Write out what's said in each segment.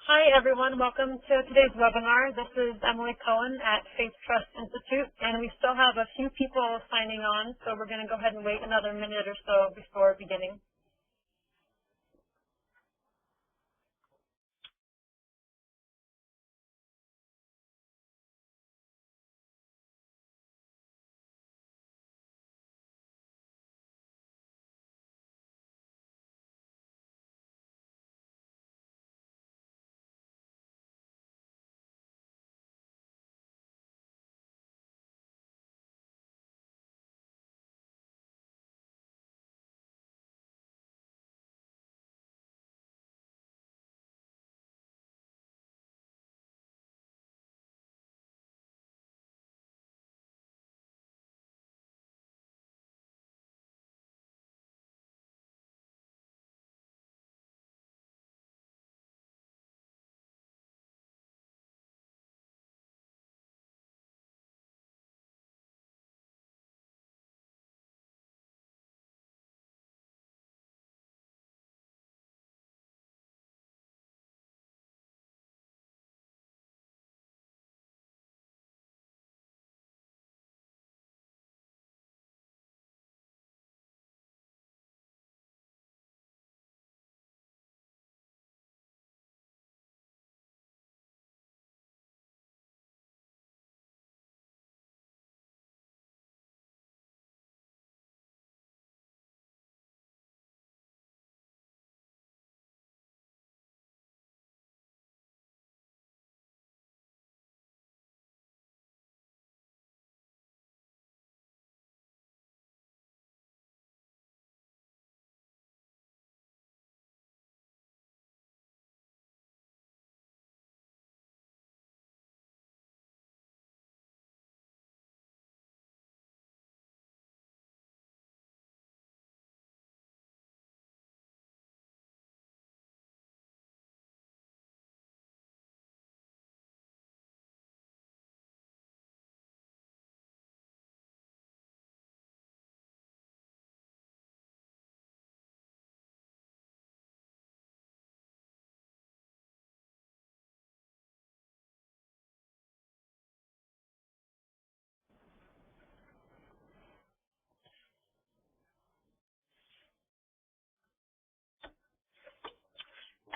Hi, everyone. Welcome to today's webinar. This is Emily Cohen at Faith Trust Institute, and we still have a few people signing on, so we're going to go ahead and wait another minute or so before beginning.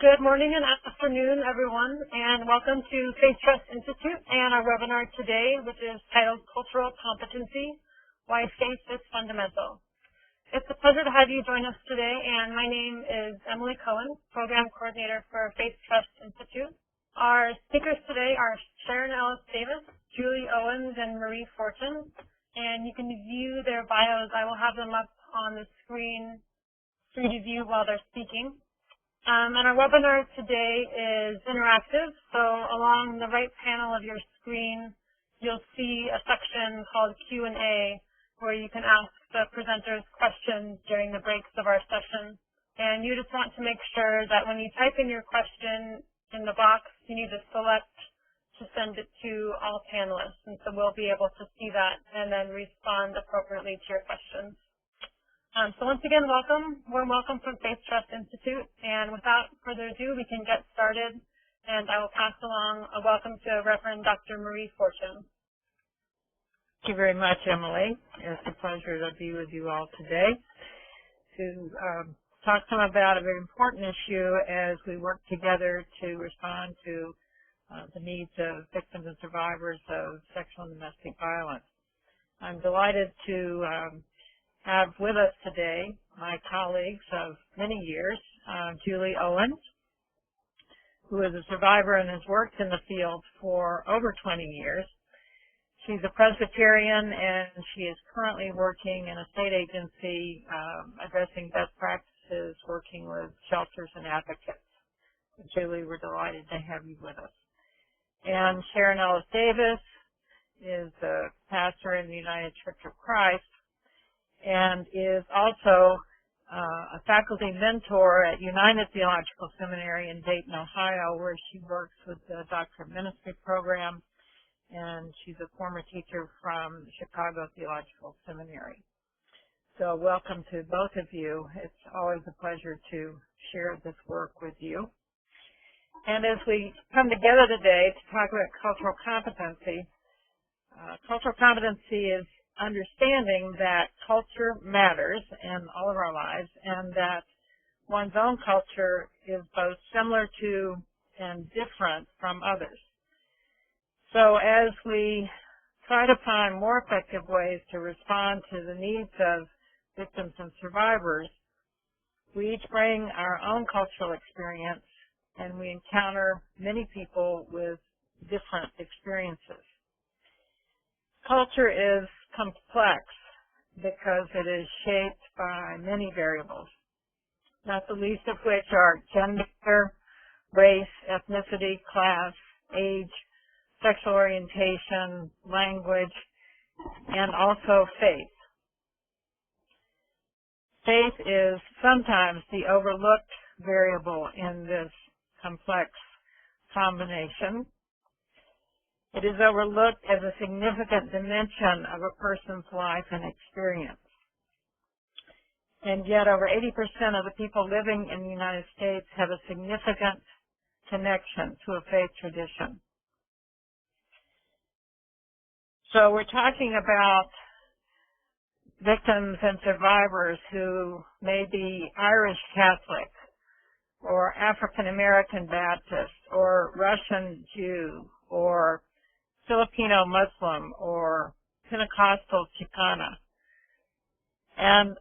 Good morning and afternoon, everyone, and welcome to Faith Trust Institute and our webinar today, which is titled Cultural Competency, Why Faith is Fundamental. It's a pleasure to have you join us today, and my name is Emily Cohen, Program Coordinator for Faith Trust Institute. Our speakers today are Sharon Ellis Davis, Julie Owens, and Marie Fortune, and you can view their bios. I will have them up on the screen for you to view while they're speaking. And our webinar today is interactive, so along the right panel of your screen, you'll see a section called Q&A where you can ask the presenters questions during the breaks of our session. And you just want to make sure that when you type in your question in the box, you need to select to send it to all panelists, and so we'll be able to see that and then respond appropriately to your questions. So once again, warm welcome from Faith Trust Institute, and without further ado, we can get started, and I will pass along a welcome to Reverend Dr. Marie Fortune. Thank you very much, Emily. It's a pleasure to be with you all today to talk some about a very important issue as we work together to respond to the needs of victims and survivors of sexual and domestic violence. I'm delighted to have with us today my colleagues of many years, Julie Owens, who is a survivor and has worked in the field for over 20 years. She's a Presbyterian, and she is currently working in a state agency addressing best practices, working with shelters and advocates. Julie, we're delighted to have you with us. And Sharon Ellis Davis is a pastor in the United Church of Christ, and is also a faculty mentor at United Theological Seminary in Dayton, Ohio, where she works with the Doctor of Ministry program, and she's a former teacher from Chicago Theological Seminary. So welcome to both of you. It's always a pleasure to share this work with you. And as we come together today to talk about cultural competency is understanding that culture matters in all of our lives and that one's own culture is both similar to and different from others. So as we try to find more effective ways to respond to the needs of victims and survivors, we each bring our own cultural experience and we encounter many people with different experiences. Culture is complex because it is shaped by many variables, not the least of which are gender, race, ethnicity, class, age, sexual orientation, language, and also faith. Faith is sometimes the overlooked variable in this complex combination. It is overlooked as a significant dimension of a person's life and experience. And yet over 80% of the people living in the United States have a significant connection to a faith tradition. So we're talking about victims and survivors who may be Irish Catholic or African American Baptist or Russian Jew or Filipino Muslim or Pentecostal Chicana. And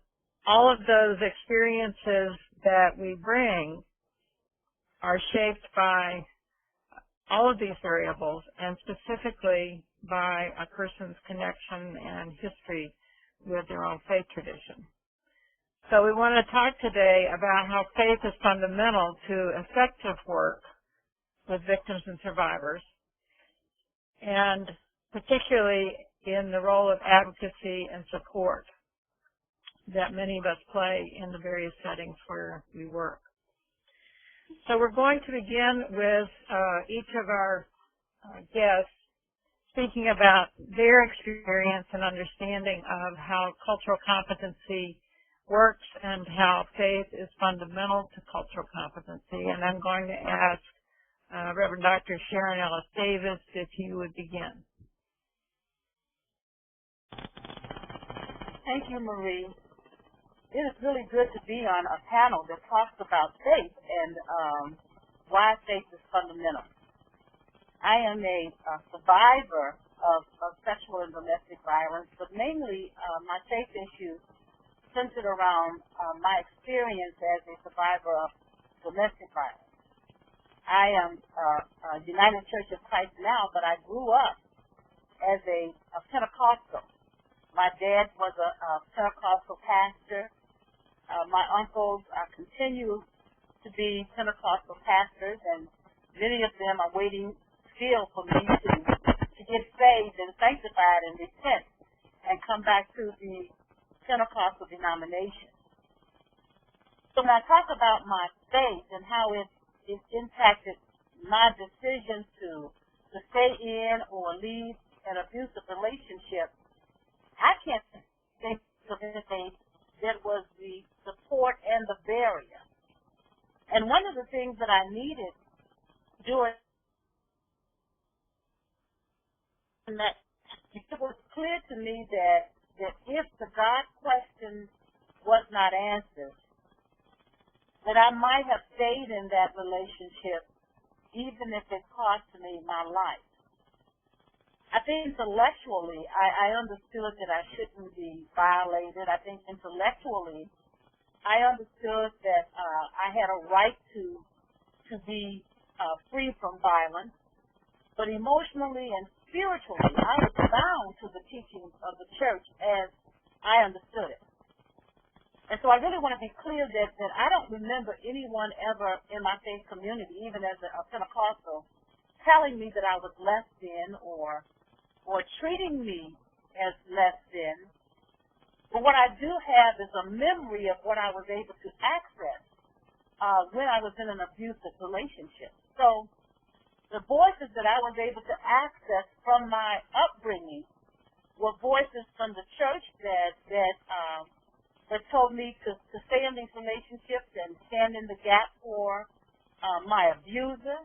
all of those experiences that we bring are shaped by all of these variables and specifically by a person's connection and history with their own faith tradition. So we want to talk today about how faith is fundamental to effective work with victims and survivors, and particularly in the role of advocacy and support that many of us play in the various settings where we work. So we're going to begin with each of our guests speaking about their experience and understanding of how cultural competency works and how faith is fundamental to cultural competency. And I'm going to ask Reverend Dr. Sharon Ellis Davis if you would begin. Thank you, Marie. It is really good to be on a panel that talks about faith and why faith is fundamental. I am a survivor of sexual and domestic violence, but mainly my faith issue centered around my experience as a survivor of domestic violence. I am United Church of Christ now, but I grew up as a Pentecostal. My dad was a Pentecostal pastor. My uncles continue to be Pentecostal pastors, and many of them are waiting still for me to get saved and sanctified and repent and come back to the Pentecostal denomination. So when I talk about my faith and how it impacted my decision to stay in or leave an abusive relationship, I can't think of anything that was the support and the barrier. And one of the things that I needed during that, it was clear to me that if the God question was not answered, that I might have stayed in that relationship even if it cost me my life. I think intellectually, I understood that I shouldn't be violated. I think intellectually, I understood that I had a right to be free from violence. But emotionally and spiritually, I was bound to the teachings of the church as I understood it. And so I really want to be clear that I don't remember anyone ever in my faith community, even as a Pentecostal, telling me that I was less than or treating me as less than. But what I do have is a memory of what I was able to access when I was in an abusive relationship. So the voices that I was able to access from my upbringing were voices from the church that told me to stay in these relationships and stand in the gap for my abuser.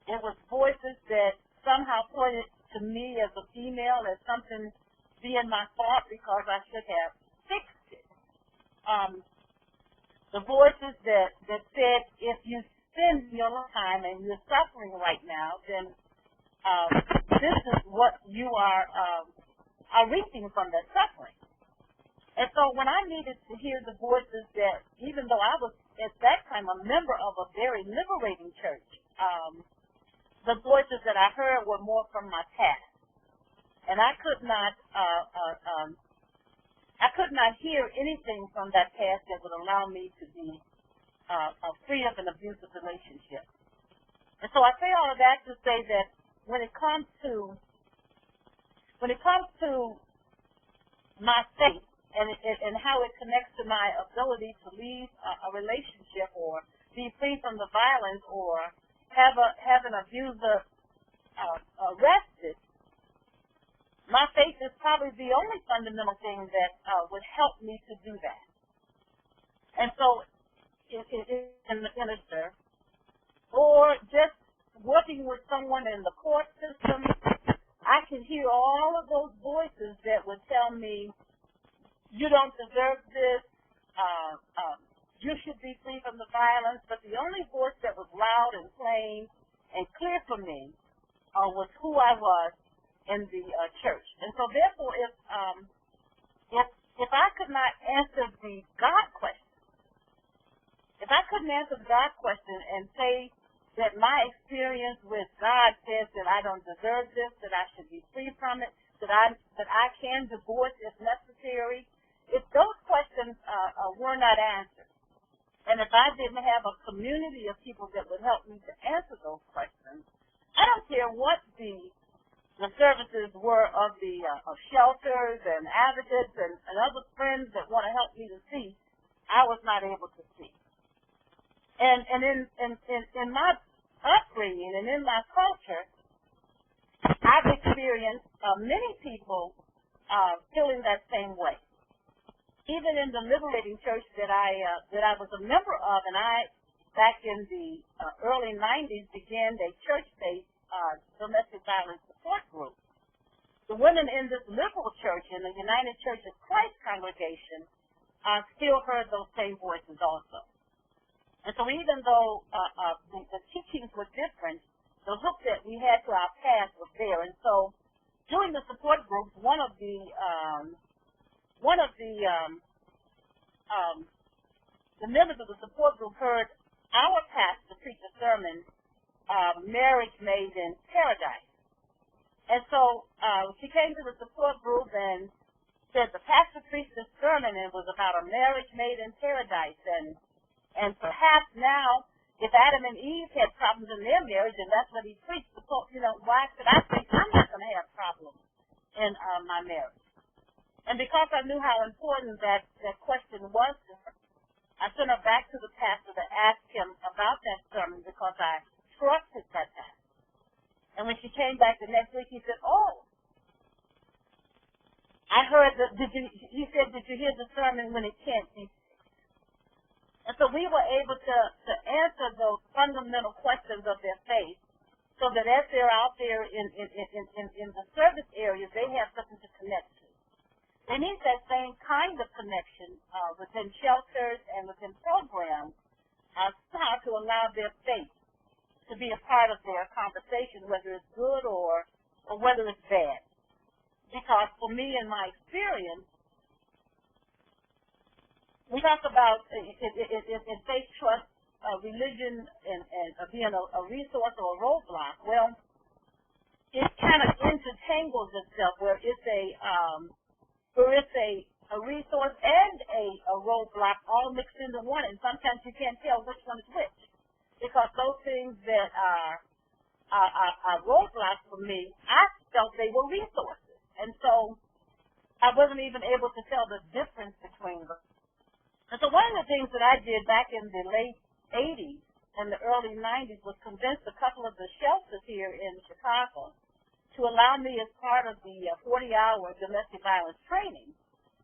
It was voices that somehow pointed to me as a female as something being my fault because I should have fixed it. The voices that said, if you spend your time and you're suffering right now, then this is what you are reaping from that suffering. And so when I needed to hear the voices that, even though I was at that time a member of a very liberating church, the voices that I heard were more from my past. And I could not hear anything from that past that would allow me to be free of an abusive relationship. And so I say all of that to say that when it comes to my faith and how it connects to my ability to leave a relationship or be free from the violence or have an abuser arrested, my faith is probably the only fundamental thing that would help me to do that. And so, in the minister, or just working with someone in the court system, I can hear all of those voices that would tell me, you don't deserve this, you should be free from the violence, but the only voice that was loud and plain and clear for me was who I was in the church. And so therefore, if I could not answer the God question, if I couldn't answer the God question and say that my experience with God says that I don't deserve this, that I should be free from it, that I can divorce if necessary, if those questions were not answered, and if I didn't have a community of people that would help me to answer those questions, I don't care what the services were of the shelters and advocates and other friends that want to help me to see, I was not able to see. And in my upbringing and in my culture, I've experienced many people feeling that same way. Even in the liberating church that I was a member of, and I, back in the early 90s, began a church-based domestic violence support group. The women in this liberal church, in the United Church of Christ congregation, still heard those same voices also. And so even though the teachings were different, the hook that we had to our past was there. And so during the support groups, one of the members of the support group heard our pastor preach a sermon, Marriage Made in Paradise. And so she came to the support group and said the pastor preached this sermon and it was about a marriage made in paradise. And perhaps now, if Adam and Eve had problems in their marriage and that's what he preached, why should I think I'm not going to have problems in my marriage? And because I knew how important that question was to her, I sent her back to the pastor to ask him about that sermon because I trusted that pastor. And when she came back the next week, he said, oh, I heard he said, did you hear the sermon when it can't be? And so we were able to answer those fundamental questions of their faith so that as they're out there in the service areas, they have something to connect to. They need that same kind of connection within shelters and within programs somehow to allow their faith to be a part of their conversation, whether it's good or whether it's bad. Because for me, in my experience, we talk about in faith, trust, religion, and being a resource or a roadblock. Well, it kind of intertangles itself where it's a resource and a roadblock all mixed into one, and sometimes you can't tell which one is which, because those things that are roadblocks for me, I felt they were resources, and so I wasn't even able to tell the difference between them. And so one of the things that I did back in the late 80s and the early 90s was convince a couple of the shelters here in Chicago to allow me as part of the 40-hour domestic violence training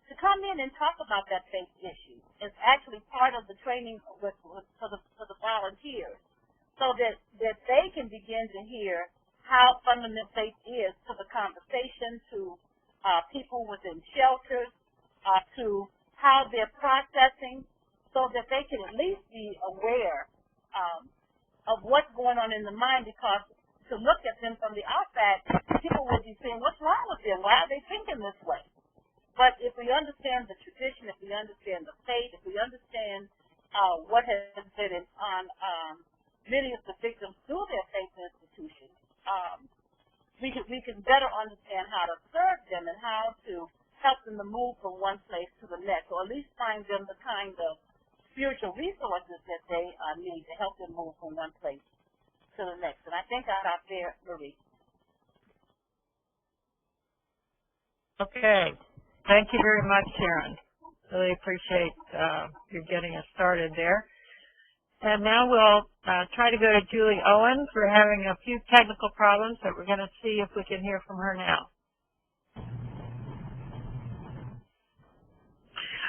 to come in and talk about that faith issue. It's actually part of the training for the volunteers. so that they can begin to hear how fundamental faith is to the conversation, to people within shelters, to how they're processing, so that they can at least be aware of what's going on in the mind, because to look at them from the outside, people will be saying, what's wrong with them? Why are they thinking this way? But if we understand the tradition, if we understand the faith, if we understand what has been on many of the victims through their faith institutions, we can better understand how to serve them and how to help them to move from one place to the next, or at least find them the kind of spiritual resources that they need to help them move from one place to the next. And I think I'll stop there, Marie. Okay. Thank you very much, Sharon. Really appreciate you getting us started there. And now we'll try to go to Julie Owens. We're having a few technical problems, but we're going to see if we can hear from her now.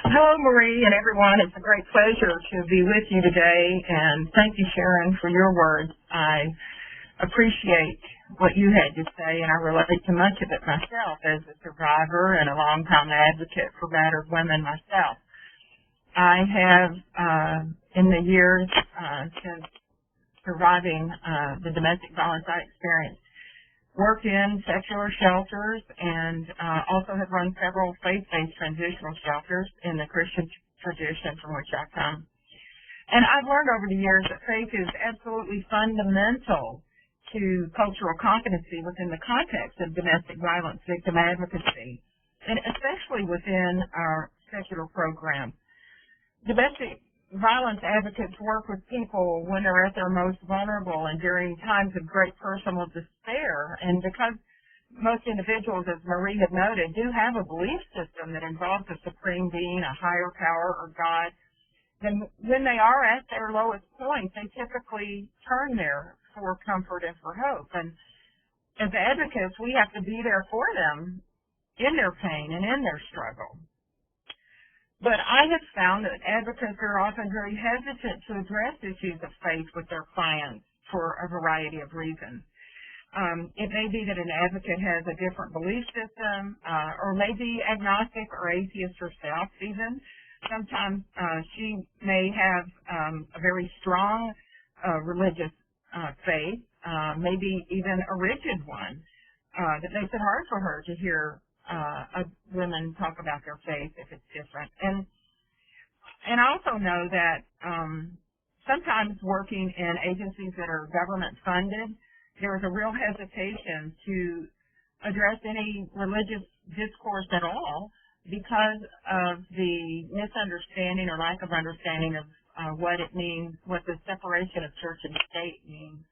Hello, Marie and everyone. It's a great pleasure to be with you today, and thank you, Sharon, for your words. I appreciate what you had to say, and I relate to much of it myself as a survivor and a longtime advocate for battered women myself. I have, in the years since surviving the domestic violence I experienced, worked in secular shelters and also have run several faith-based transitional shelters in the Christian tradition from which I come. And I've learned over the years that faith is absolutely fundamental to cultural competency within the context of domestic violence victim advocacy, and especially within our secular program. Domestic violence advocates work with people when they're at their most vulnerable and during times of great personal despair. And because most individuals, as Marie had noted, do have a belief system that involves a supreme being, a higher power, or God, then when they are at their lowest point, they typically turn there for comfort and for hope. And as advocates, we have to be there for them in their pain and in their struggle. But I have found that advocates are often very hesitant to address issues of faith with their clients for a variety of reasons. It may be that an advocate has a different belief system, or may be agnostic or atheist herself even. Sometimes she may have a very strong religious faith, maybe even a rigid one, that makes it hard for her to hear women talk about their faith if it's different. And I also know that sometimes working in agencies that are government funded, there is a real hesitation to address any religious discourse at all because of the misunderstanding or lack of understanding of what it means, what the separation of church and state means.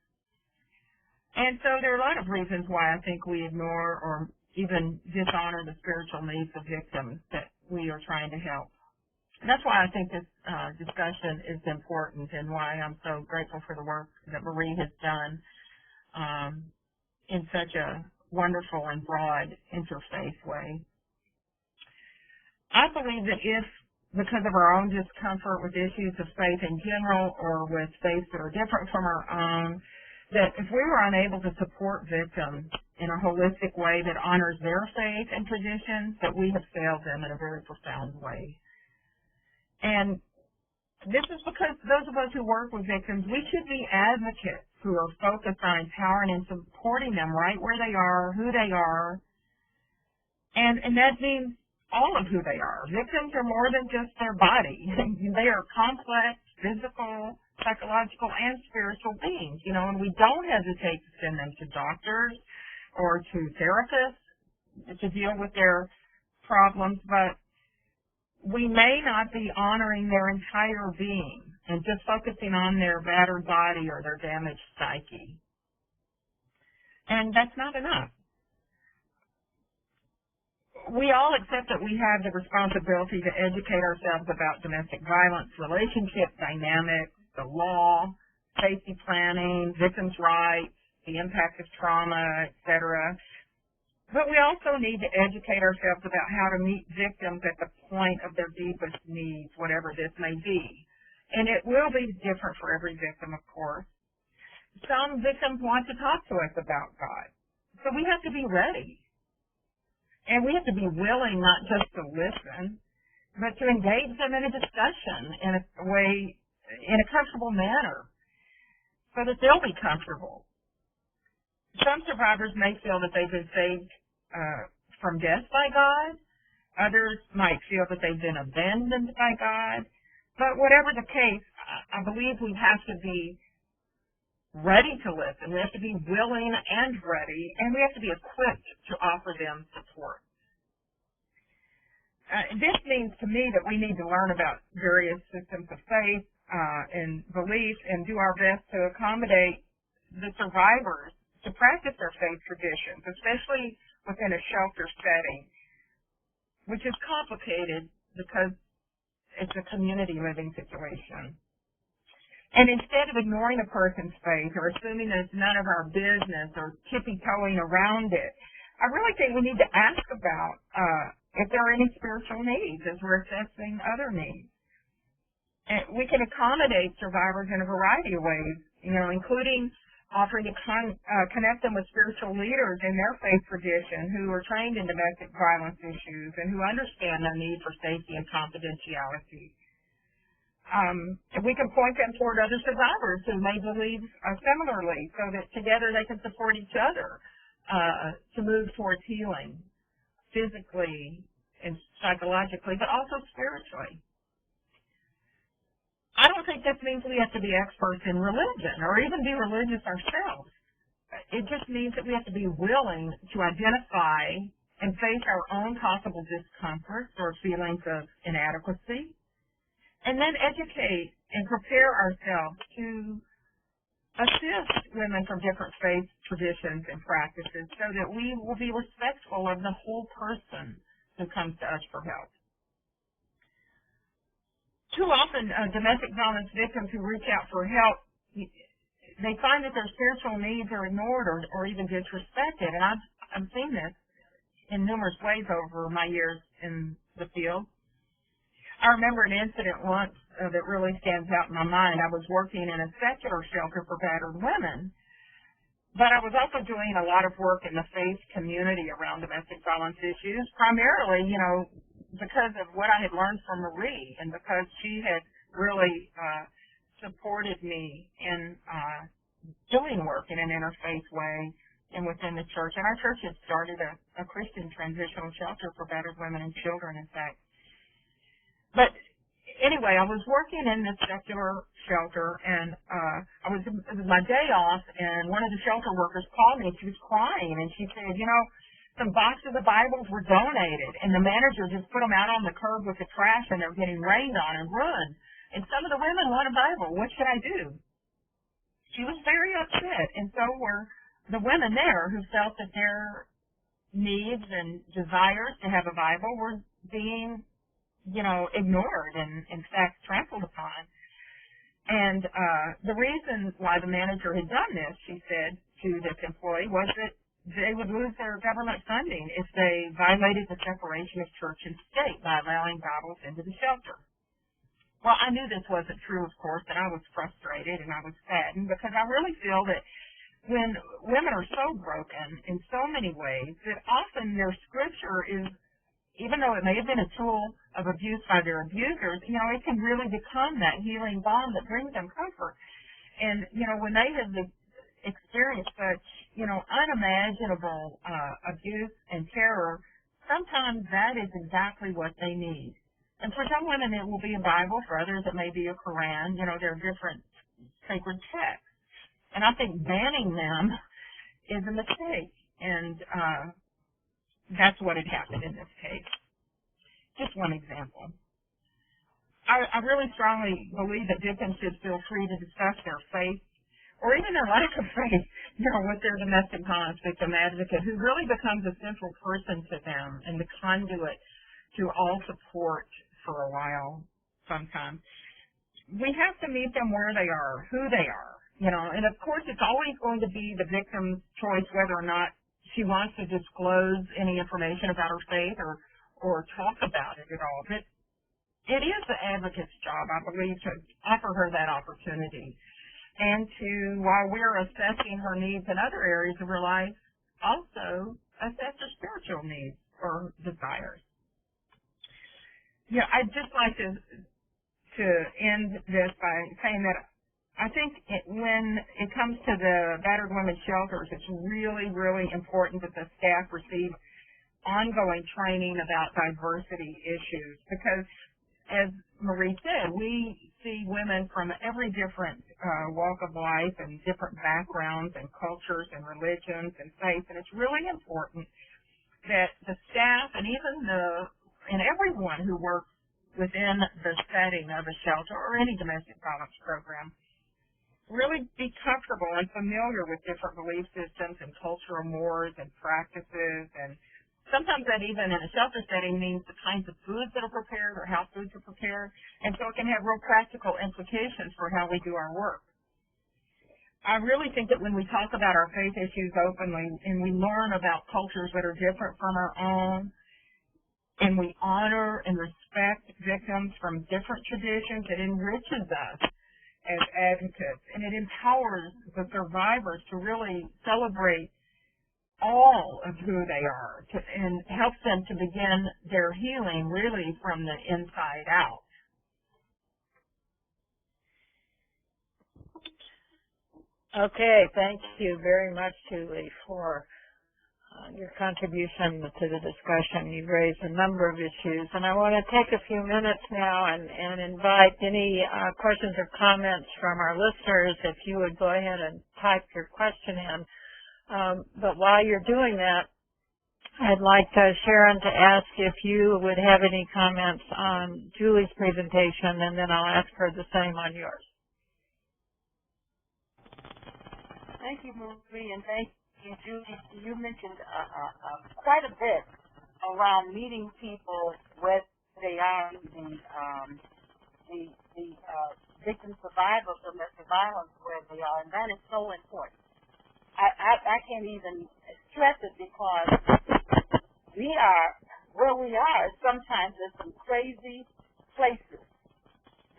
And so there are a lot of reasons why I think we ignore or even dishonor the spiritual needs of victims that we are trying to help. And that's why I think this discussion is important and why I'm so grateful for the work that Marie has done in such a wonderful and broad interfaith way. I believe that if, because of our own discomfort with issues of faith in general or with faiths that are different from our own, that if we were unable to support victims in a holistic way that honors their faith and traditions, that we have failed them in a very profound way. And this is because those of us who work with victims, we should be advocates who are focused on empowering and supporting them right where they are, who they are, and that means all of who they are. Victims are more than just their body. They are complex, physical, psychological, and spiritual beings, and we don't hesitate to send them to doctors or to therapists to deal with their problems, but we may not be honoring their entire being and just focusing on their battered body or their damaged psyche. And that's not enough. We all accept that we have the responsibility to educate ourselves about domestic violence, relationship dynamics, the law, safety planning, victims' rights, the impact of trauma, etc. But we also need to educate ourselves about how to meet victims at the point of their deepest needs, whatever this may be. And it will be different for every victim, of course. some victims want to talk to us about God. So we have to be ready. And we have to be willing not just to listen, but to engage them in a discussion in a way, in a comfortable manner, so that they'll be comfortable. Some survivors may feel that they've been saved from death by God. Others might feel that they've been abandoned by God. But whatever the case, I believe we have to be ready to listen. We have to be willing and ready, and we have to be equipped to offer them support. This means to me that we need to learn about various systems of faith and belief and do our best to accommodate the survivors to practice their faith traditions, especially within a shelter setting, which is complicated because it's a community living situation. And instead of ignoring a person's faith or assuming that it's none of our business or tippy-toeing around it, I really think we need to ask about if there are any spiritual needs as we're assessing other needs. And we can accommodate survivors in a variety of ways, including offering to connect them with spiritual leaders in their faith tradition who are trained in domestic violence issues and who understand their need for safety and confidentiality. We can point them toward other survivors who may believe similarly so that together they can support each other to move towards healing physically and psychologically, but also spiritually. I don't think this means we have to be experts in religion or even be religious ourselves. It just means that we have to be willing to identify and face our own possible discomforts or feelings of inadequacy, and then educate and prepare ourselves to assist women from different faith traditions and practices so that we will be respectful of the whole person who comes to us for help. Too often, domestic violence victims who reach out for help, they find that their spiritual needs are ignored or even disrespected. And I've seen this in numerous ways over my years in the field. I remember an incident once that really stands out in my mind. I was working in a secular shelter for battered women, but I was also doing a lot of work in the faith community around domestic violence issues, primarily, because of what I had learned from Marie and because she had really supported me in doing work in an interfaith way and within the church. And our church had started a Christian transitional shelter for battered women and children, in fact. But anyway, I was working in this secular shelter, and it was my day off, and one of the shelter workers called me, and she was crying, and she said, some boxes of Bibles were donated, and the manager just put them out on the curb with the trash, and they're getting rained on and ruined. And some of the women want a Bible. What should I do? She was very upset, and so were the women there who felt that their needs and desires to have a Bible were being ignored and, in fact, trampled upon. And the reason why the manager had done this, she said to this employee, was that they would lose their government funding if they violated the separation of church and state by allowing Bibles into the shelter. Well, I knew this wasn't true, of course, and I was frustrated and I was saddened because I really feel that when women are so broken in so many ways that often their scripture is, even though it may have been a tool of abuse by their abusers, it can really become that healing balm that brings them comfort. And, when they have experienced such, unimaginable abuse and terror, sometimes that is exactly what they need. And for some women, it will be a Bible. For others, it may be a Quran. There are different sacred texts. And I think banning them is a mistake. And that's what had happened in this case. Just one example. I really strongly believe that victims should feel free to discuss their faith or even their lack of faith, with their domestic violence victim advocate, who really becomes a central person to them and the conduit to all support for a while sometimes. We have to meet them where they are, who they are, and of course it's always going to be the victim's choice whether or not she wants to disclose any information about her faith or talk about it at all. But it is the advocate's job, I believe, to offer her that opportunity. and to, while we're assessing her needs in other areas of her life, also assess her spiritual needs or desires. Yeah, I'd just like to end this by saying that I think when it comes to the battered women's shelters, it's really, really important that the staff receive ongoing training about diversity issues because, as Marie said, we see women from every different walk of life and different backgrounds and cultures and religions and faiths, and it's really important that the staff and everyone who works within the setting of a shelter or any domestic violence program really be comfortable and familiar with different belief systems and cultural mores and practices, and sometimes that even in a shelter setting means the kinds of foods that are prepared or how foods are prepared, and so it can have real practical implications for how we do our work. I really think that when we talk about our faith issues openly and we learn about cultures that are different from our own, and we honor and respect victims from different traditions, it enriches us as advocates, and it empowers the survivors to really celebrate all of who they are and helps them to begin their healing really from the inside out. Okay, thank you very much, Julie, for your contribution to the discussion. You've raised a number of issues, and I want to take a few minutes now and invite any questions or comments from our listeners. If you would go ahead and type your question in. But while you're doing that, I'd like Sharon to ask if you would have any comments on Julie's presentation, and then I'll ask her the same on yours. Thank you, Marie, and thank you, Julie. You mentioned quite a bit around meeting people where they are, the victim survivors of domestic violence where they are, and that is so important. I can't even stress it because we are where we are. Sometimes there's some crazy places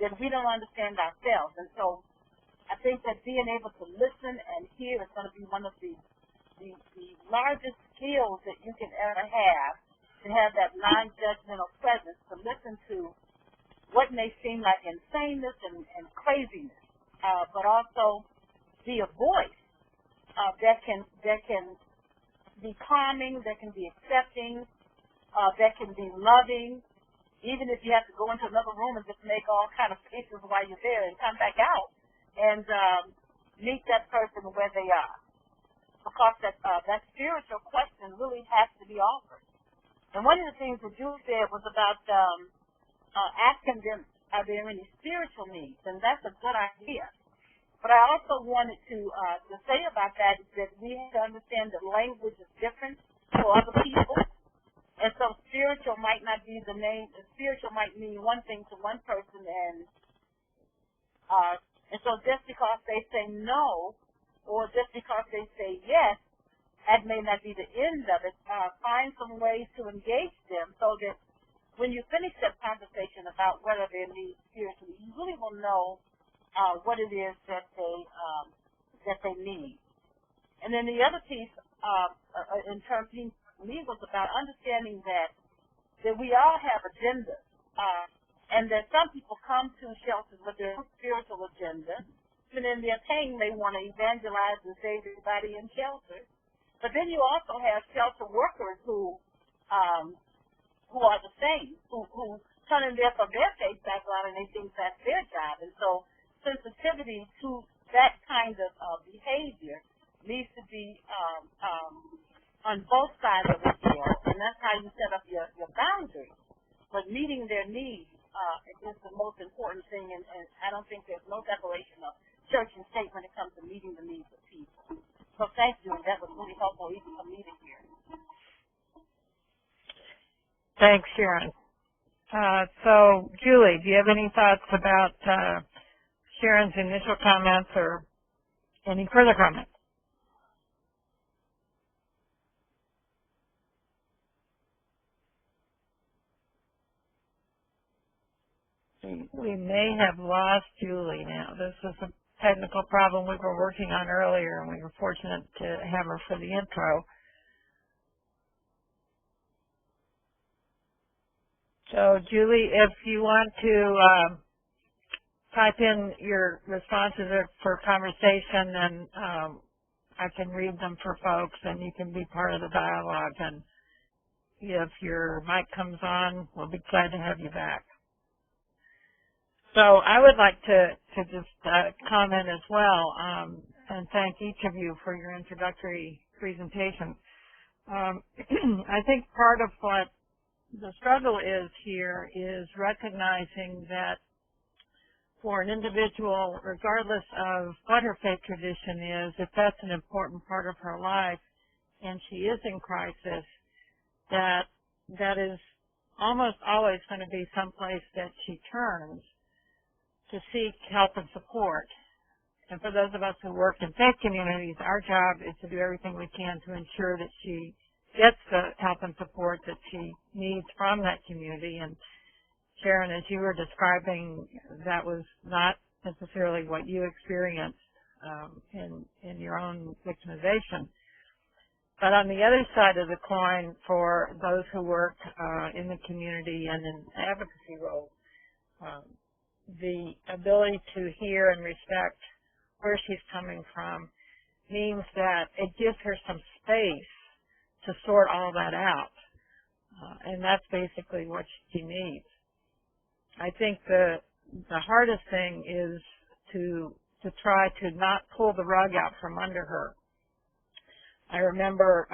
that we don't understand ourselves, and so I think that being able to listen and hear is going to be one of the largest skills that you can ever have, to have that non-judgmental presence, to listen to what may seem like insaneness and craziness, but also be a voice that can be calming, that can be accepting, that can be loving, even if you have to go into another room and just make all kind of faces while you're there and come back out and meet that person where they are. Because that spiritual question really has to be offered. And one of the things that Julie said was about asking them, are there any spiritual needs? And that's a good idea. But I also wanted to say about that is that we have to understand that language is different for other people. And so spiritual might not be the name. Spiritual might mean one thing to one person, and so just because they say no, or just because they say yes, that may not be the end of it. Find some ways to engage them so that when you finish that conversation about whether they need spiritually, you really will know what it is that they need. And then the other piece, in terms of me, was about understanding that we all have agendas, and that some people come to shelters with their spiritual agenda, and in their pain they want to evangelize and save everybody in shelter. But then you also have shelter workers who are the same, who turn in there from their faith background and they think that's their job. And so sensitivity to that kind of behavior needs to be on both sides of the scale, and that's how you set up your boundaries. But meeting their needs is the most important thing, and I don't think there's no separation of church and state when it comes to meeting the needs of people. So thank you, and that was really helpful even for me to hear. Thanks, Sharon. So, Julie, do you have any thoughts about Sharon's initial comments or any further comments? We may have lost Julie now. This is technical problem we were working on earlier, and we were fortunate to have her for the intro. So, Julie, if you want to type in your responses for conversation, and I can read them for folks, and you can be part of the dialogue. And if your mic comes on, we'll be glad to have you back. So I would like to just comment as well, and thank each of you for your introductory presentation. I think part of what the struggle is here is recognizing that for an individual, regardless of what her faith tradition is, if that's an important part of her life and she is in crisis, that is almost always going to be someplace that she turns to seek help and support. And for those of us who work in faith communities, our job is to do everything we can to ensure that she gets the help and support that she needs from that community. And Sharon, as you were describing, that was not necessarily what you experienced in your own victimization. But on the other side of the coin, for those who work in the community and in advocacy roles, the ability to hear and respect where she's coming from means that it gives her some space to sort all that out. And that's basically what she needs. I think the hardest thing is to try to not pull the rug out from under her. I remember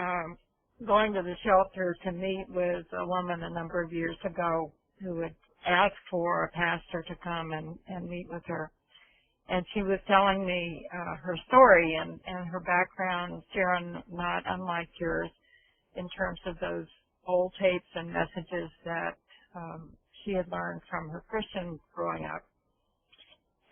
going to the shelter to meet with a woman a number of years ago who had asked for a pastor to come and meet with her. And she was telling me her story and her background, Sharon, not unlike yours, in terms of those old tapes and messages that she had learned from her Christian growing up,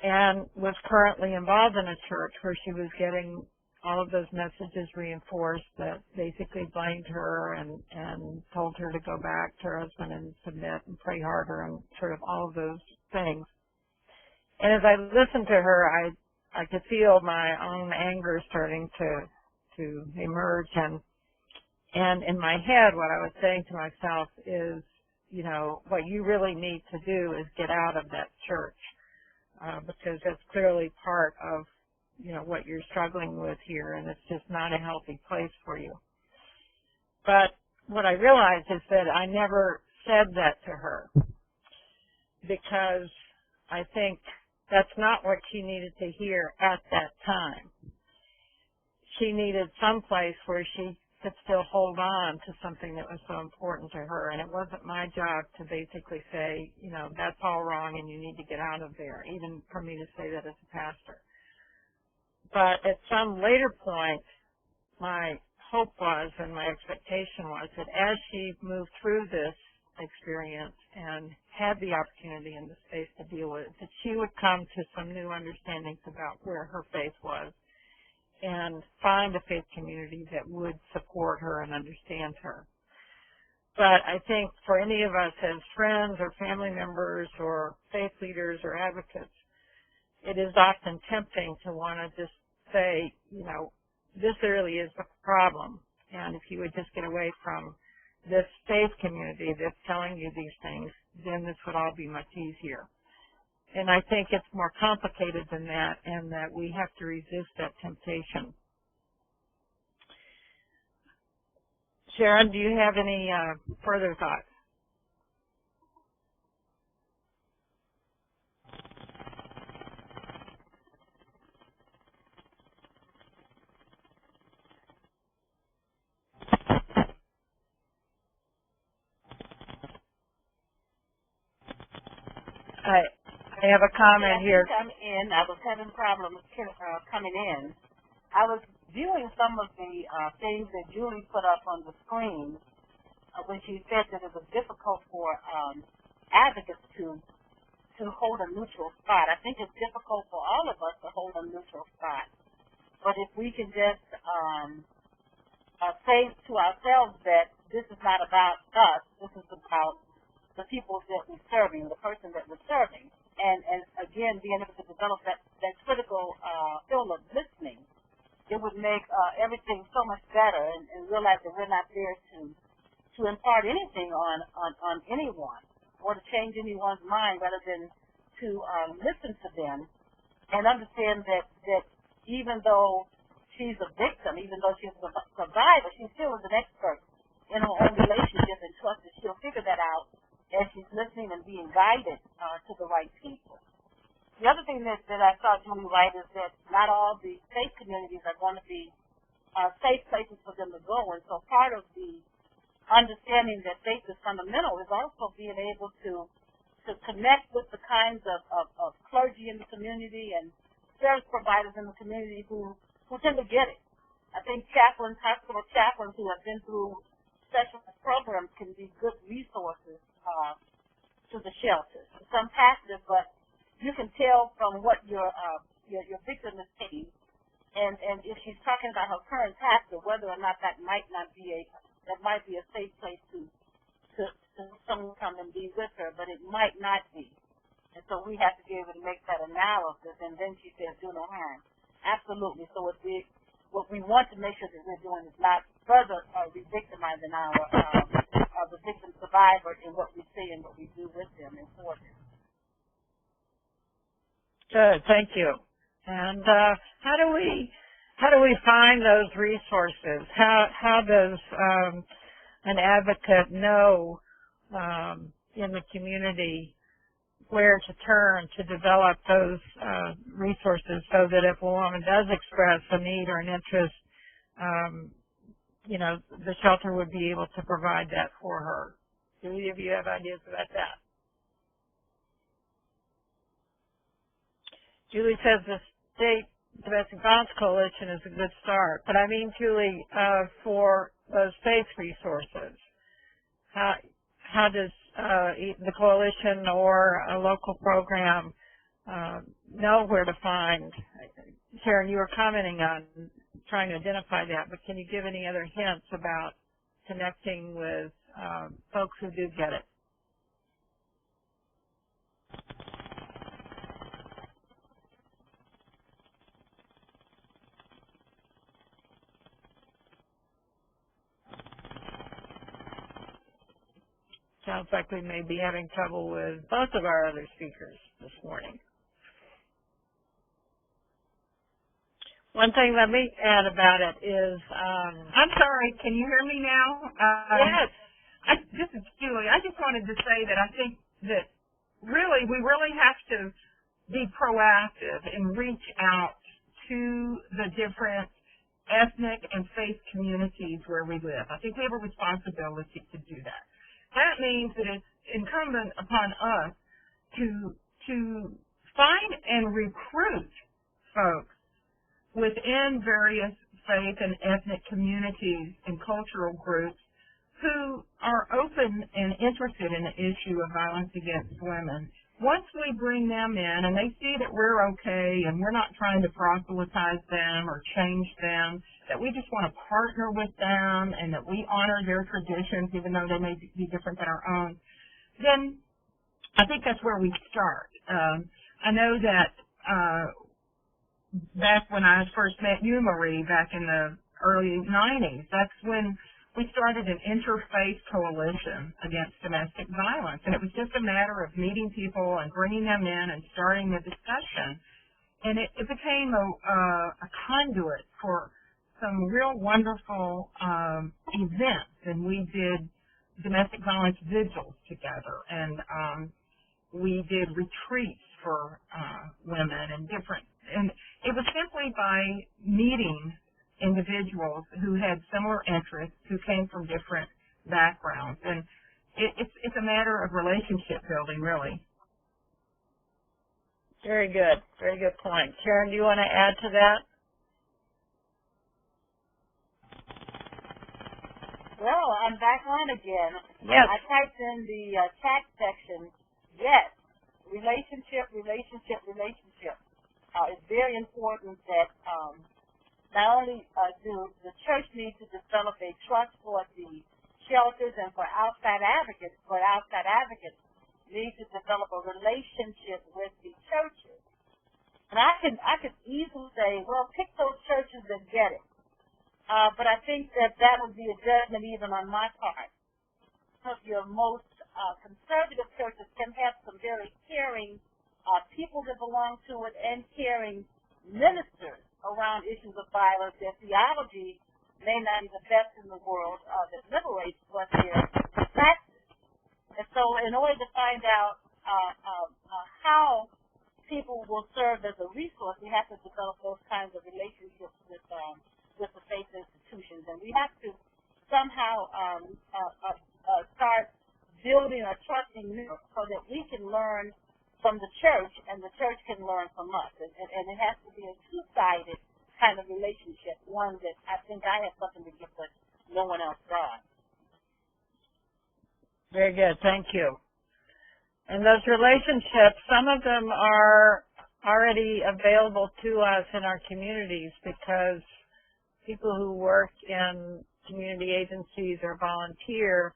and was currently involved in a church where she was getting all of those messages reinforced that basically blamed her and told her to go back to her husband and submit and pray harder and sort of all of those things. And as I listened to her, I could feel my own anger starting to emerge, and in my head what I was saying to myself is, you know, what you really need to do is get out of that church, because that's clearly part of, you know, what you're struggling with here, and it's just not a healthy place for you. But what I realized is that I never said that to her, because I think that's not what she needed to hear at that time. She needed some place where she could still hold on to something that was so important to her, and it wasn't my job to basically say, you know, that's all wrong and you need to get out of there, even for me to say that as a pastor. But at some later point, my hope was and my expectation was that as she moved through this experience and had the opportunity and the space to deal with it, that she would come to some new understandings about where her faith was and find a faith community that would support her and understand her. But I think for any of us as friends or family members or faith leaders or advocates, it is often tempting to want to just say, you know, this really is the problem, and if you would just get away from this faith community that's telling you these things, then this would all be much easier. And I think it's more complicated than that, and that we have to resist that temptation. Sharon, do you have any further thoughts? I have a comment here. I was having problems coming in. I was viewing some of the things that Julie put up on the screen when she said that it was difficult for advocates to hold a neutral spot. I think it's difficult for all of us to hold a neutral spot. But if we can just say to ourselves that this is not about us, this is about the people that we're serving, the person that we're serving. and again, being able to develop that critical skill of listening, it would make everything so much better, and realize that we're not there to impart anything on anyone or to change anyone's mind, rather than to listen to them and understand that even though she's a victim, even though she's a survivor, she still is an expert in her own relationship, and trust that she'll figure that out as she's listening and being guided to the right people. The other thing that I saw Julie write is that not all the faith communities are going to be safe places for them to go, and so part of the understanding that faith is fundamental is also being able to connect with the kinds of clergy in the community and service providers in the community who tend to get it. I think chaplains, hospital chaplains who have been through specialist programs can be good resources to the shelters. Some passive, but you can tell from what your victim is saying, and if she's talking about her current pastor, whether or not that might be a safe place to someone come and be with her, but it might not be. And so we have to be able to make that analysis. And then she says, do no harm. Absolutely. So what we want to make sure that we're doing is not further re-victimizing the victim survivor in what we say and what we do with them and for them. Good, thank you. And how do we find those resources? How does an advocate know in the community where to turn to develop those resources, so that if a woman does express a need or an interest, the shelter would be able to provide that for her? Do any of you have ideas about that? Julie says the State Domestic Violence Coalition is a good start, but I mean, Julie, for those faith resources, how does the coalition or a local program know where to find? Sharon, you were commenting on trying to identify that, but can you give any other hints about connecting with folks who do get it? Sounds like we may be having trouble with both of our other speakers this morning. One thing let me add about it is... I'm sorry, can you hear me now? Yes. This is Julie. I just wanted to say that I think that we really have to be proactive and reach out to the different ethnic and faith communities where we live. I think we have a responsibility to do that. That means that it's incumbent upon us to find and recruit folks within various faith and ethnic communities and cultural groups who are open and interested in the issue of violence against women. Once we bring them in and they see that we're okay and we're not trying to proselytize them or change them, that we just want to partner with them and that we honor their traditions even though they may be different than our own, then I think that's where we start. I know that back when I first met you, Marie, back in the early 90s, that's when we started an Interfaith coalition against domestic violence, and it was just a matter of meeting people and bringing them in and starting the discussion. And it became a conduit for some real wonderful events, and we did domestic violence vigils together, and we did retreats for women and it was simply by meeting individuals who had similar interests, who came from different backgrounds. And it's a matter of relationship building, really. Very good. Very good point. Sharon, do you want to add to that? Well, I'm back on again. Yes. I typed in the chat section, yes, relationship. It's very important that not only do the church need to develop a trust for the shelters and for outside advocates need to develop a relationship with the churches. And I could easily say, well, pick those churches that get it. But I think that would be a judgment even on my part. Some of your most conservative churches can have some very caring people that belong to it and caring ministers around issues of violence. Their theology may not be the best in the world that liberates, but their practice. And so in order to find out how people will serve as a resource, we have to develop those kinds of relationships with the faith institutions. And we have to somehow start building a trusting network so that we can learn from the church and the church can learn from us. And it has to be a two-sided kind of relationship, one that I think I have something to give but no one else does. Very good. Thank you. And those relationships, some of them are already available to us in our communities because people who work in community agencies or volunteer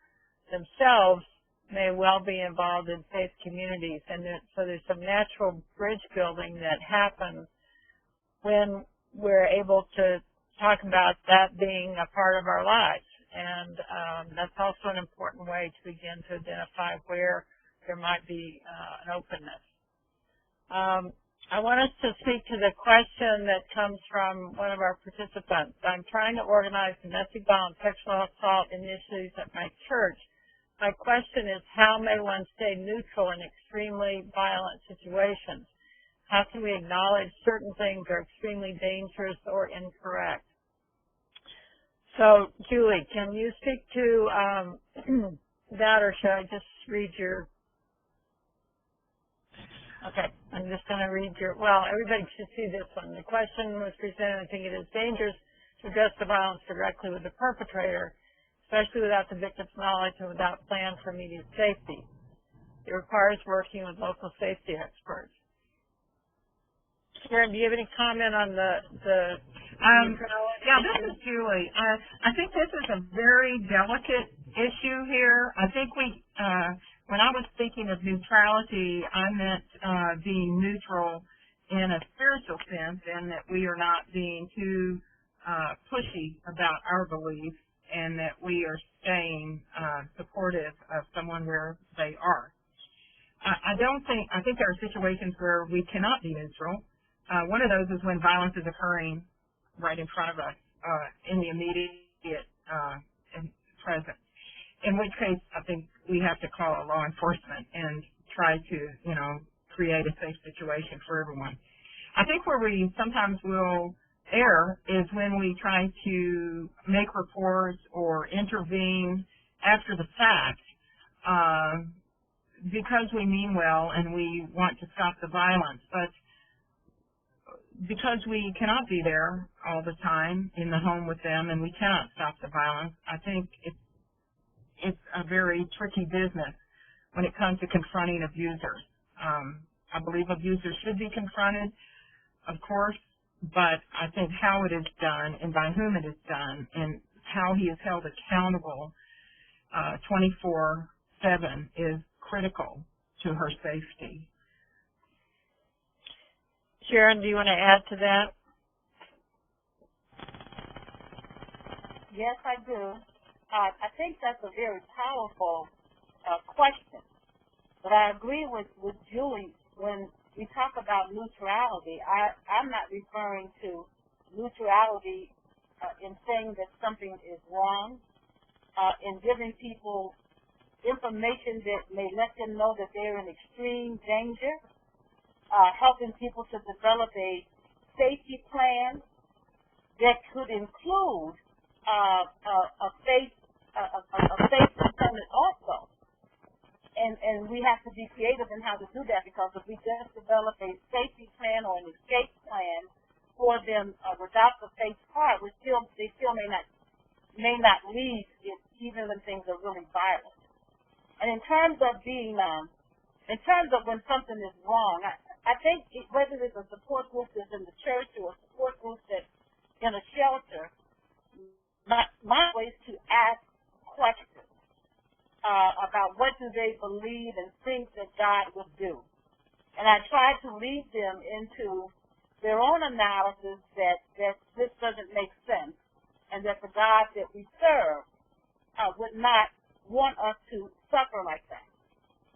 themselves may well be involved in faith communities. And so there's some natural bridge building that happens when we're able to talk about that being a part of our lives. And that's also an important way to begin to identify where there might be an openness. I want us to speak to the question that comes from one of our participants. I'm trying to organize domestic violence, sexual assault initiatives at my church. My question is, how may one stay neutral in extremely violent situations? How can we acknowledge certain things are extremely dangerous or incorrect? So, Julie, can you speak to that, or should I just read your... Okay, I'm just going to read your... Well, everybody should see this one. The question was presented, I think it is dangerous to address the violence directly with the perpetrator, especially without the victim's knowledge and without plan for immediate safety. It requires working with local safety experts. Sharon, do you have any comment on the yeah, this is Julie. I think this is a very delicate issue here. I think when I was speaking of neutrality, I meant being neutral in a spiritual sense, and that we are not being too pushy about our beliefs, and that we are staying supportive of someone where they are. I think there are situations where we cannot be neutral. One of those is when violence is occurring right in front of us, in the immediate present. In which case, I think we have to call law enforcement and try to, create a safe situation for everyone. I think where we sometimes will err is when we try to make reports or intervene after the fact, because we mean well and we want to stop the violence, but because we cannot be there all the time in the home with them and we cannot stop the violence, I think it's a very tricky business when it comes to confronting abusers. I believe abusers should be confronted, of course, but I think how it is done and by whom it is done and how he is held accountable 24/7 is critical to her safety. Sharon, do you want to add to that? Yes, I do. I think that's a very powerful question. But I agree with Julie when we talk about neutrality. I'm not referring to neutrality in saying that something is wrong, in giving people information that may let them know that they're in extreme danger, helping people to develop a safety plan that could include a faith component also. And we have to be creative in how to do that, because if we just develop a safety plan or an escape plan for them without the faith part, they still may not leave even when things are really violent. And in terms of when something is wrong, I think whether it's a support group that's in the church or a support group that's in a shelter, my way is to ask questions. about what do they believe and think that God would do. And I tried to lead them into their own analysis that this doesn't make sense and that the God that we serve would not want us to suffer like that,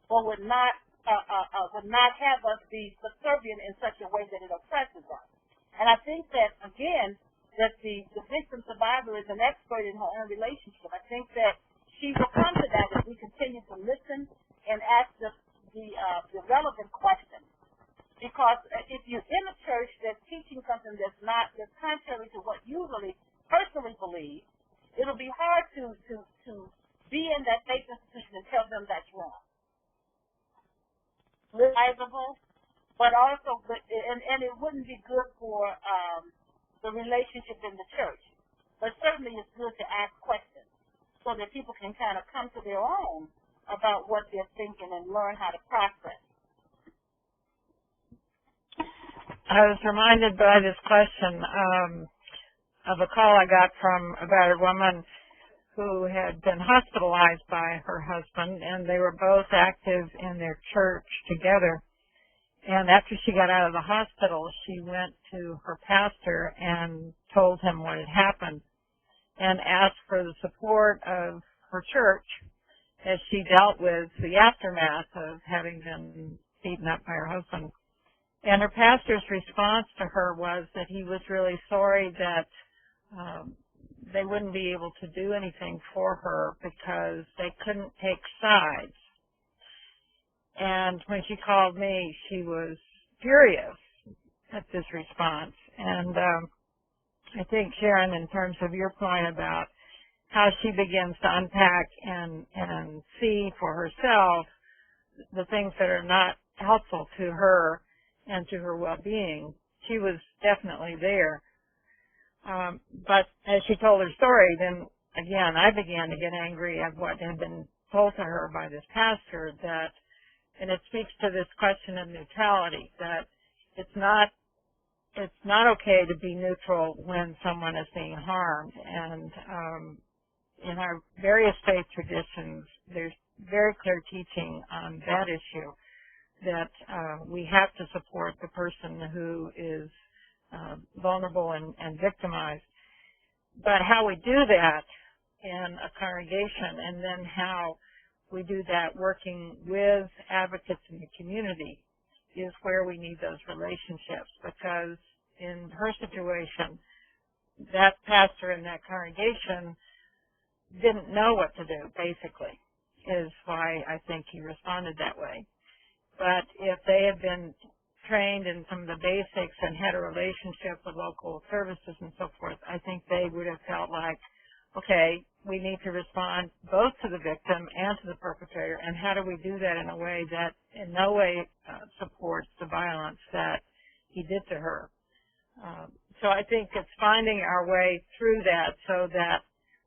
or would not have us be subservient in such a way that it oppresses us. And I think that, again, that the victim survivor is an expert in her own relationship. I think that she will come to that if we continue to listen and ask the relevant questions. Because if you're in a church that's teaching something that's contrary to what you really personally believe, it'll be hard to be in that faith institution and tell them that's wrong. Realizable, but also, and it wouldn't be good for the relationship in the church. But certainly it's good to ask questions so that people can kind of come to their own about what they're thinking and learn how to process. I was reminded by this question of a call I got from about a woman who had been hospitalized by her husband, and they were both active in their church together. And after she got out of the hospital, she went to her pastor and told him what had happened and asked for the support of her church as she dealt with the aftermath of having been beaten up by her husband. And her pastor's response to her was that he was really sorry that they wouldn't be able to do anything for her because they couldn't take sides. And when she called me, she was furious at this response. And I think, Sharon, in terms of your point about how she begins to unpack and see for herself the things that are not helpful to her and to her well-being, she was definitely there. But as she told her story, then again, I began to get angry at what had been told to her by this pastor, that, and it speaks to this question of neutrality, that it's not okay to be neutral when someone is being harmed. And in our various faith traditions, there's very clear teaching on that issue, that we have to support the person who is vulnerable and victimized. But how we do that in a congregation, and then how we do that working with advocates in the community, is where we need those relationships. Because in her situation, that pastor in that congregation didn't know what to do, basically, is why I think he responded that way. But if they had been trained in some of the basics and had a relationship with local services and so forth, I think they would have felt like, okay, we need to respond both to the victim and to the perpetrator, and how do we do that in a way that in no way supports the violence that he did to her. So I think it's finding our way through that so that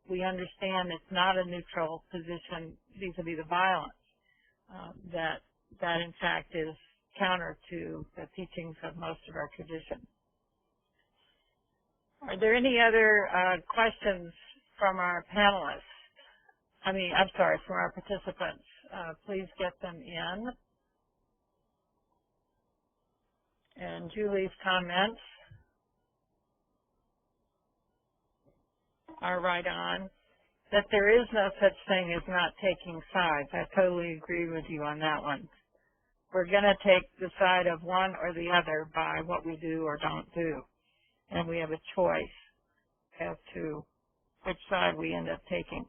we understand it's not a neutral position vis-a-vis the violence, that in fact is counter to the teachings of most of our traditions. Are there any other questions from our panelists? From our participants. Please get them in. And Julie's comments are right on. That there is no such thing as not taking sides. I totally agree with you on that one. We're going to take the side of one or the other by what we do or don't do. And we have a choice as to which side we end up taking.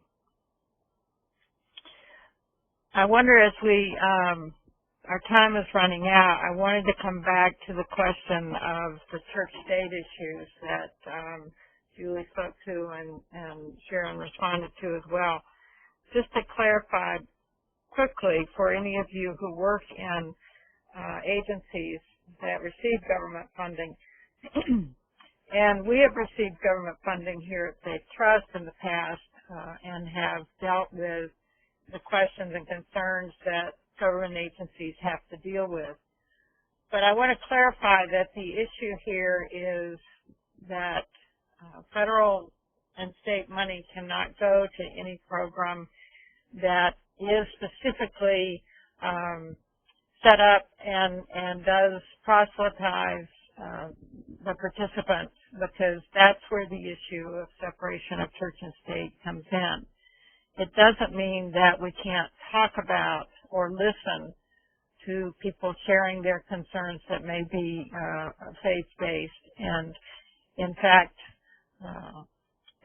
I wonder, as our time is running out, I wanted to come back to the question of the church-state issues that Julie spoke to and Sharon responded to as well. Just to clarify quickly for any of you who work in agencies that receive government funding, and we have received government funding here at Faith Trust in the past and have dealt with the questions and concerns that government agencies have to deal with. But I want to clarify that the issue here is that federal and state money cannot go to any program that is specifically set up and does proselytize the participants, because that's where the issue of separation of church and state comes in. It doesn't mean that we can't talk about or listen to people sharing their concerns that may be faith-based. And in fact,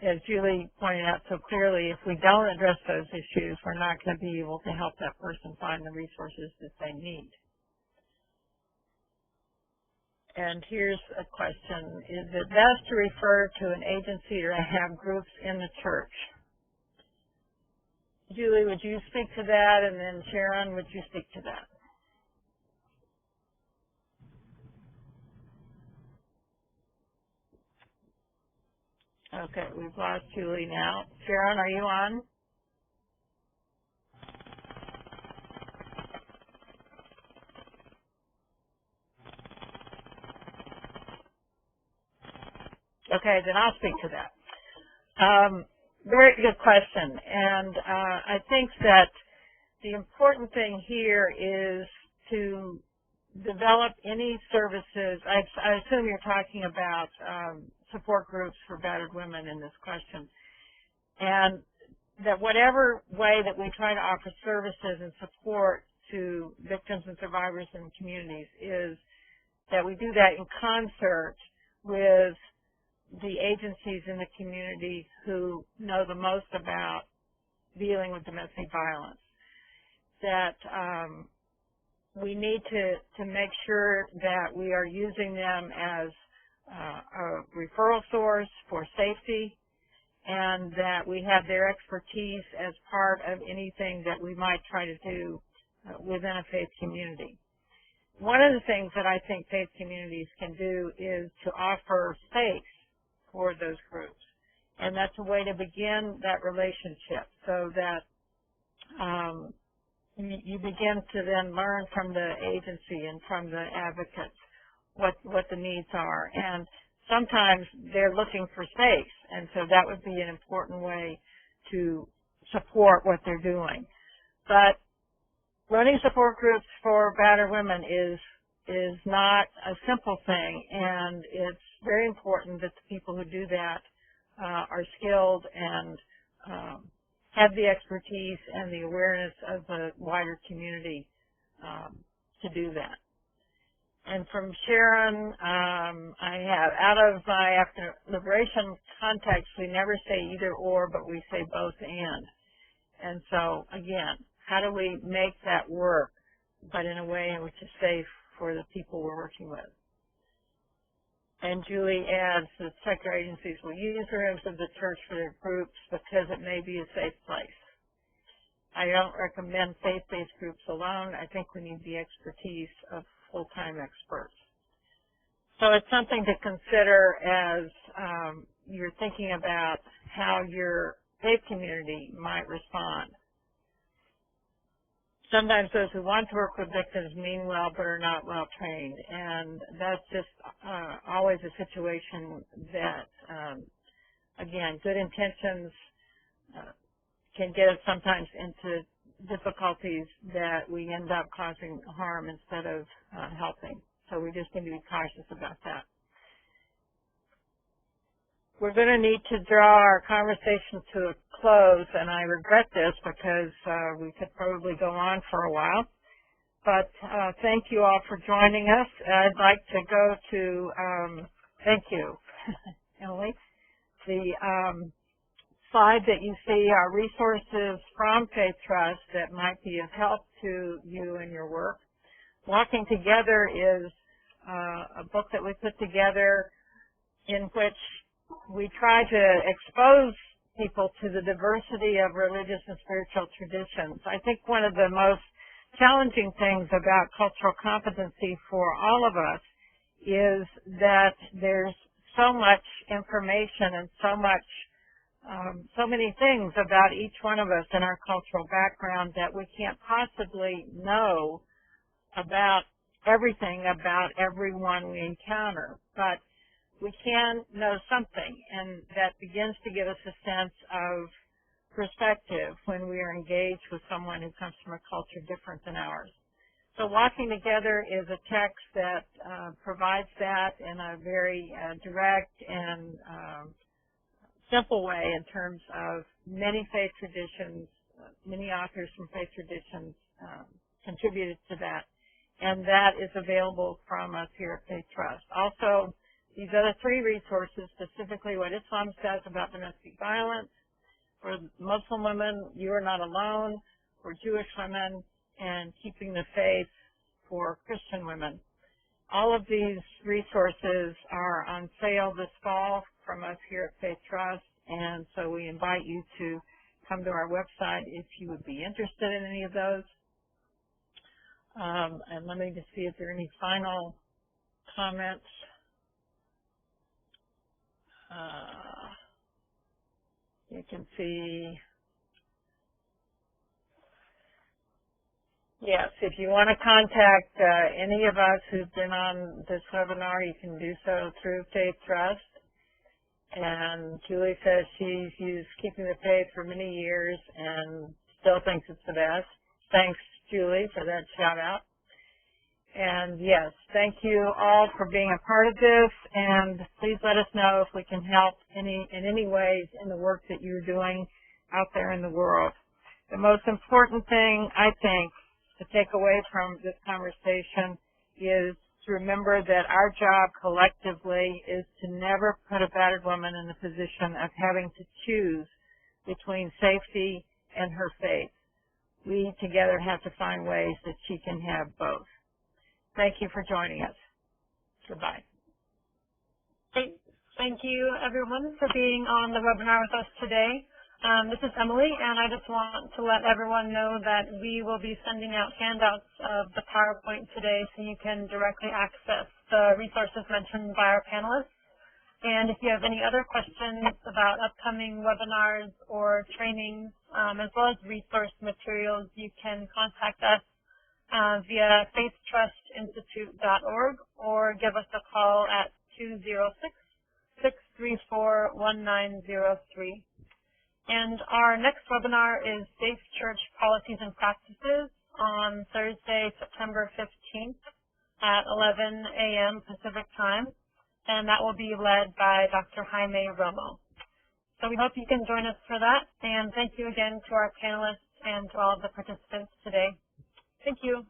as Julie pointed out so clearly, if we don't address those issues, we're not going to be able to help that person find the resources that they need. And here's a question. Is it best to refer to an agency or to have groups in the church? Julie, would you speak to that? And then Sharon, would you speak to that? Okay, we've lost Julie now. Sharon, are you on? Okay, then I'll speak to that. Very good question. And I think that the important thing here is to develop any services. I assume you're talking about support groups for battered women in this question. And that whatever way that we try to offer services and support to victims and survivors in communities is that we do that in concert with the agencies in the community who know the most about dealing with domestic violence. That we need to make sure that we are using them as a referral source for safety, and that we have their expertise as part of anything that we might try to do within a faith community. One of the things that I think faith communities can do is to offer space for those groups. And that's a way to begin that relationship, so that you begin to then learn from the agency and from the advocates what the needs are. And sometimes they're looking for space, and so that would be an important way to support what they're doing. But running support groups for battered women is not a simple thing, and it's very important that the people who do that are skilled and have the expertise and the awareness of the wider community to do that. And from Sharon, I have, out of my after liberation context, we never say either or, but we say both and. And so, again, how do we make that work, but in a way in which is safe for the people we're working with? And Julie adds that secular agencies will use rooms of the church for their groups because it may be a safe place. I don't recommend faith-based groups alone. I think we need the expertise of full-time experts. So it's something to consider as you're thinking about how your faith community might respond. Sometimes those who want to work with victims mean well but are not well trained, and that's just always a situation that, again, good intentions can get us sometimes into difficulties that we end up causing harm instead of helping. So we just need to be cautious about that. We're going to need to draw our conversation to a close, and I regret this because we could probably go on for a while. But thank you all for joining us. I'd like to go to, thank you, Emily. The slide that you see are resources from Faith Trust that might be of help to you in your work. Walking Together is a book that we put together in which we try to expose people to the diversity of religious and spiritual traditions. I think one of the most challenging things about cultural competency for all of us is that there's so much information and so many things about each one of us in our cultural background that we can't possibly know about everything about everyone we encounter. But we can know something, and that begins to give us a sense of perspective when we are engaged with someone who comes from a culture different than ours. So Walking Together is a text that provides that in a very direct and simple way in terms of many faith traditions, many authors from faith traditions contributed to that. And that is available from us here at Faith Trust. Also, these other three resources, specifically what Islam says about domestic violence, for Muslim women, You Are Not Alone, for Jewish women, and Keeping the Faith for Christian women. All of these resources are on sale this fall from us here at Faith Trust, and so we invite you to come to our website if you would be interested in any of those. And let me just see if there are any final comments. You can see, yes, if you want to contact any of us who've been on this webinar, you can do so through Faith Trust. And Julie says she's used Keeping the Faith for many years and still thinks it's the best. Thanks, Julie, for that shout out. And yes, thank you all for being a part of this, and please let us know if we can help in any ways in the work that you're doing out there in the world. The most important thing, I think, to take away from this conversation is to remember that our job collectively is to never put a battered woman in the position of having to choose between safety and her faith. We together have to find ways that she can have both. Thank you for joining us. Goodbye. Thank you, everyone, for being on the webinar with us today. This is Emily, and I just want to let everyone know that we will be sending out handouts of the PowerPoint today so you can directly access the resources mentioned by our panelists. And if you have any other questions about upcoming webinars or trainings, as well as resource materials, you can contact us via faithtrustinstitute.org or give us a call at 206-634-1903. And our next webinar is Safe Church Policies and Practices on Thursday, September 15th at 11 a.m. Pacific Time, and that will be led by Dr. Jaime Romo. So we hope you can join us for that, and thank you again to our panelists and to all of the participants today. Thank you.